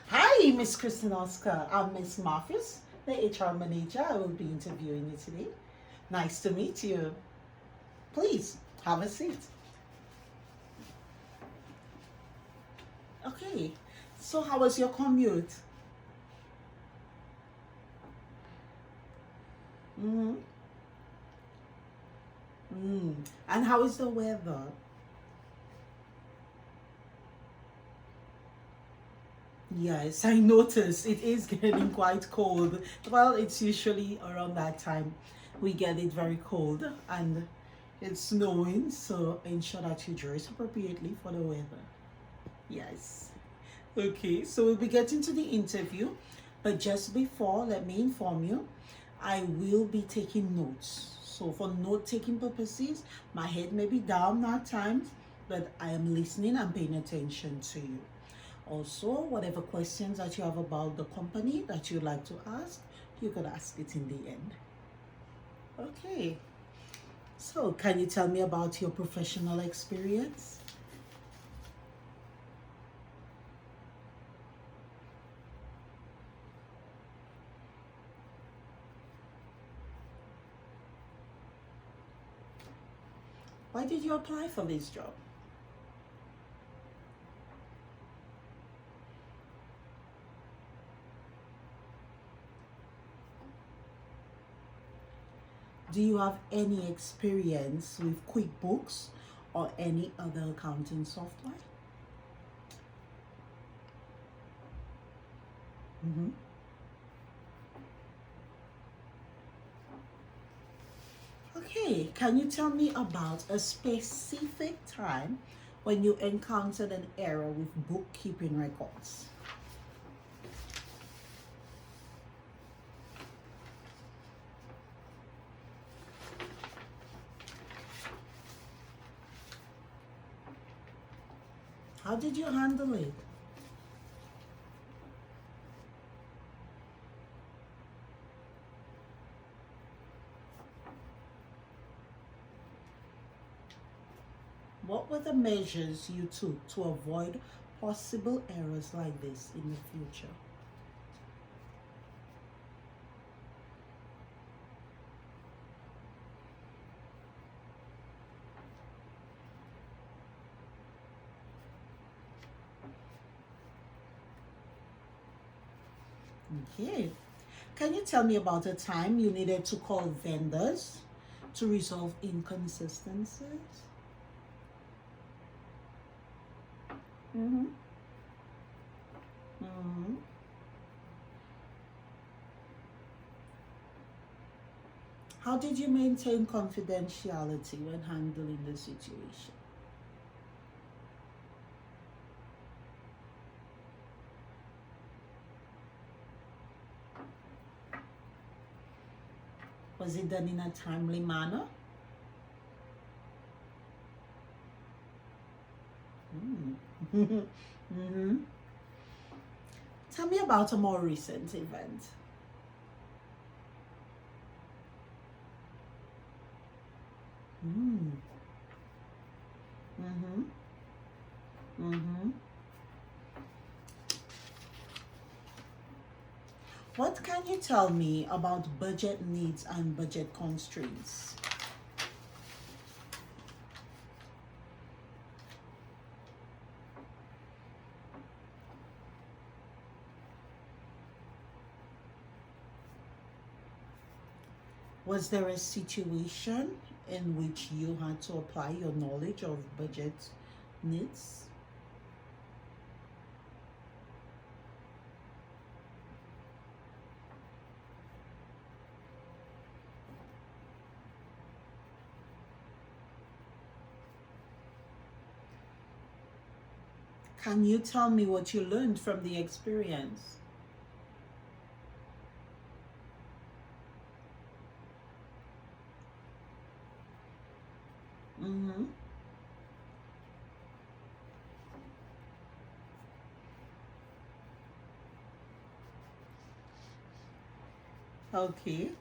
Hi, Miss Kristen Oscar. I'm Miss Marcus, the HR manager. I will be interviewing you today. Nice to meet you. Please have a seat. Okay. So, how was your commute? Mm-hmm. Mm. And how is the weather? Yes, I noticed it is getting quite cold. Well, it's usually around that time we get it very cold and it's snowing, so ensure that you dress appropriately for the weather. Yes. Okay, so we'll be getting to the interview, but just before, let me inform you, I will be taking notes. So, for note taking purposes, my head may be down at times, but I am listening and paying attention to you. Also, whatever questions that you have about the company that you'd like to ask, you could ask it in the end. Okay, so can you tell me about your professional experience? Why did you apply for this job? Do you have any experience with QuickBooks or any other accounting software? Hmm. Okay, can you tell me about a specific time when you encountered an error with bookkeeping records? How did you handle it? What were the measures you took to avoid possible errors like this in the future? Okay. Can you tell me about a time you needed to call vendors to resolve inconsistencies? Mm-hmm. Mm-hmm. How did you maintain confidentiality when handling the situation? Was it done in a timely manner? Mm. Mm-hmm. Tell me about a more recent event. Mm. Mm-hmm. Mm-hmm. What can you tell me about budget needs and budget constraints? Was there a situation in which you had to apply your knowledge of budget needs? Can you tell me what you learned from the experience? Mm-hmm. Okay.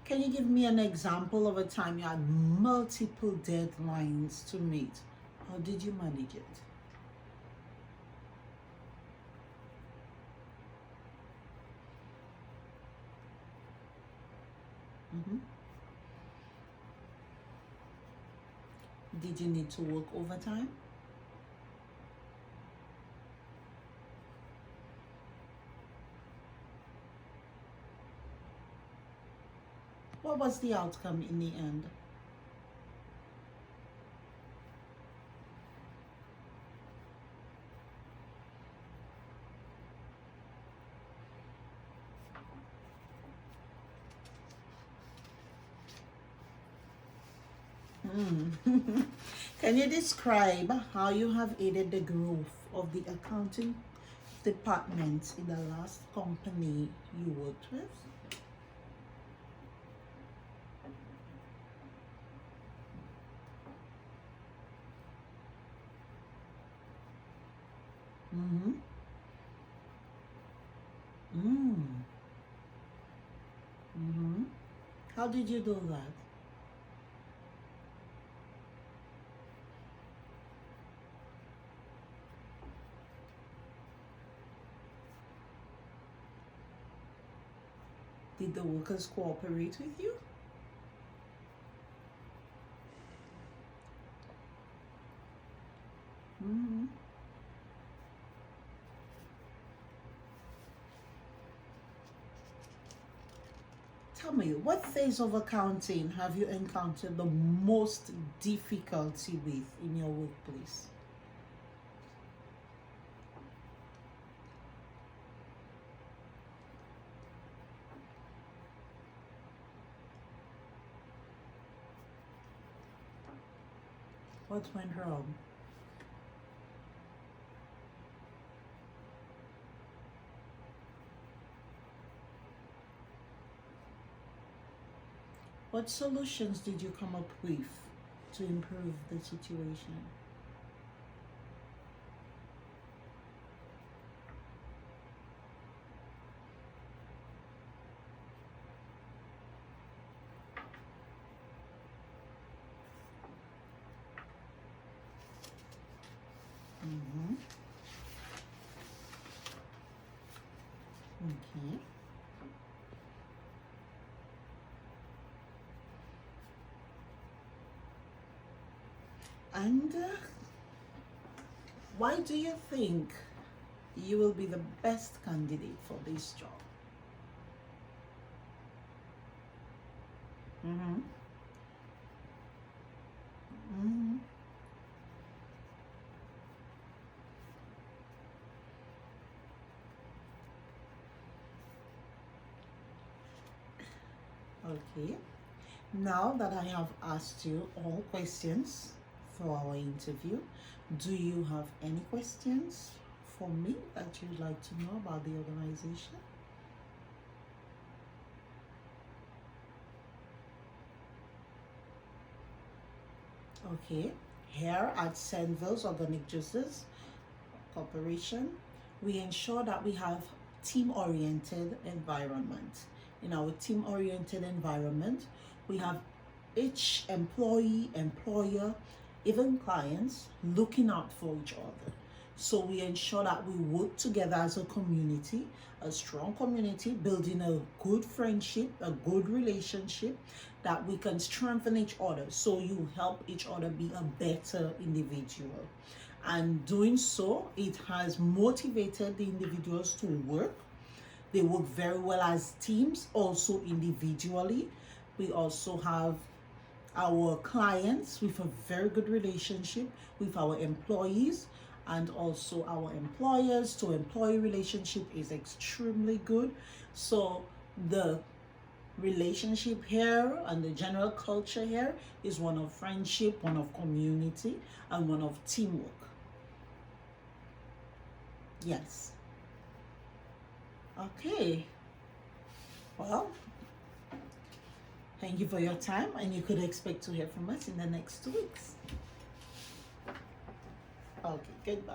Can you give me an example of a time you had multiple deadlines to meet? How did you manage it? Mm-hmm. Did you need to work overtime? What was the outcome in the end? Mm. Can you describe how you have aided the growth of the accounting department in the last company you worked with? Mm-hmm. Mm. Mm-hmm. How did you do that? Did the workers cooperate with you? Mm-hmm. Tell me, what phase of accounting have you encountered the most difficulty with in your workplace? What went wrong? What solutions did you come up with to improve the situation? Mm-hmm. Okay. And why do you think you will be the best candidate for this job? Mm-hmm. Mm-hmm. Okay. Now that I have asked you all questions for our interview, do you have any questions for me that you'd like to know about the organization? Okay. Here at Senville's Organic Juices Corporation, we ensure that we have team-oriented environment. In our team-oriented environment, we have each employee, employer, even clients looking out for each other. So we ensure that we work together as a community, a strong community, building a good friendship, a good relationship that we can strengthen each other. So you help each other be a better individual. And doing so, it has motivated the individuals to work. They work very well as teams, also individually. We also have our clients with a very good relationship with our employees, and also our employers to employee relationship is extremely good. So the relationship here and the general culture here is one of friendship, one of community, and one of teamwork. Yes. Okay. Well, thank you for your time, and you could expect to hear from us in the next 2 weeks. Okay, goodbye.